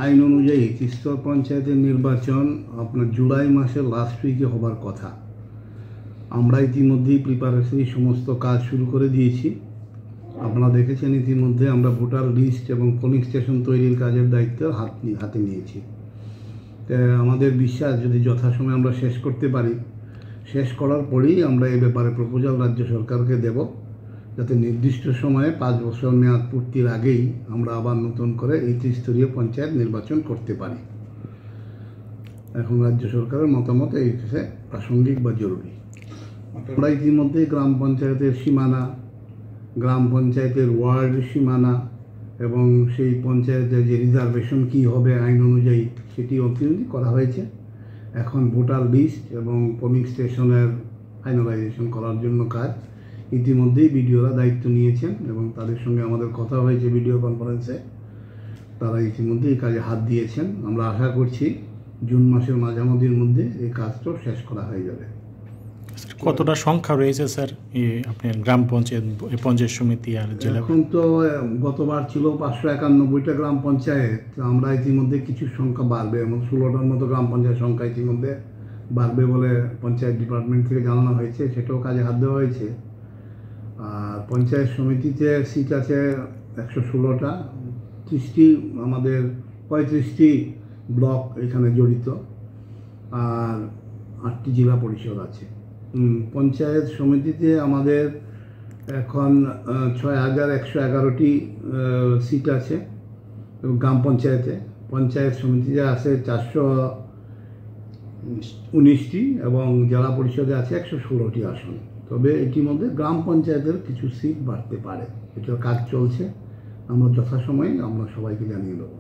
আইন অনুযায়ী তিস্তর পঞ্চায়েতের নির্বাচন আপনার জুলাই মাসের লাস্ট উইকে হবার কথা। আমরা ইতিমধ্যেই প্রিপারেশনি সমস্ত কাজ শুরু করে দিয়েছি। আপনারা দেখেছেন ইতিমধ্যে আমরা ভোটার লিস্ট এবং পোলিং স্টেশন তৈরির কাজের দায়িত্ব হাতে নিয়েছি। আমাদের বিশ্বাস যদি যথাসময়ে আমরা শেষ করতে পারি, শেষ করার পরেই আমরা এ ব্যাপারে প্রপোজাল রাজ্য সরকারকে দেব, যাতে নির্দিষ্ট সময়ে 5 বছর মেয়াদ পূর্তির আগেই আমরা আবার নতুন করে এই ত্রিস্তরীয় পঞ্চায়েত নির্বাচন করতে পারি। এখন রাজ্য সরকারের মতামত এই ক্ষেত্রে প্রাসঙ্গিক বা জরুরি। আমরা ইতিমধ্যে গ্রাম পঞ্চায়েতের সীমানা, গ্রাম পঞ্চায়েতের ওয়ার্ড সীমানা এবং সেই পঞ্চায়েতের যে রিজার্ভেশন কী হবে আইন অনুযায়ী সেটি অন্তর্ভুক্ত করা হয়েছে। এখন ভোটার লিস্ট এবং পোলিং স্টেশনের ফাইনালাইজেশন করার জন্য কাজ ইতিমধ্যেই বিডিওরা দায়িত্ব নিয়েছেন এবং তাদের সঙ্গে আমাদের কথা হয়েছে ভিডিও কনফারেন্সে। তারা ইতিমধ্যে এই কাজে হাত দিয়েছেন। আমরা আশা করছি জুন মাসের মাঝামাঝির মধ্যে এই কাজটা শেষ করা হয়ে যাবে। কতটা সংখ্যা রয়েছে স্যার আপনার গ্রাম পঞ্চায়েত সমিতি আর জেলা? এখন তো গতবার ছিল 591টা গ্রাম পঞ্চায়েত। আমরা ইতিমধ্যে কিছু সংখ্যা বাড়বে, এবং 16টার মতো গ্রাম পঞ্চায়েত সংখ্যা ইতিমধ্যে বাড়বে বলে পঞ্চায়েত ডিপার্টমেন্ট থেকে জানানো হয়েছে, সেটাও কাজে হাত দেওয়া হয়েছে। আর পঞ্চায়েত সমিতিতে সিট আছে 116টা, 30টি আমাদের 35টি ব্লক এখানে জড়িত, আর 8টি জেলা পরিষদ আছে। পঞ্চায়েত সমিতিতে আমাদের এখন 6111টি সিট আছে গ্রাম পঞ্চায়েতে। পঞ্চায়েত সমিতিতে আছে 419টি এবং জেলা পরিষদে আছে 116টি আসন। তবে এটির মধ্যে গ্রাম পঞ্চায়েতের কিছু সিট বাড়তে পারে, এটার কাজ চলছে। আমরা যথাসময়ে আমরা সবাইকে জানিয়ে দেবো।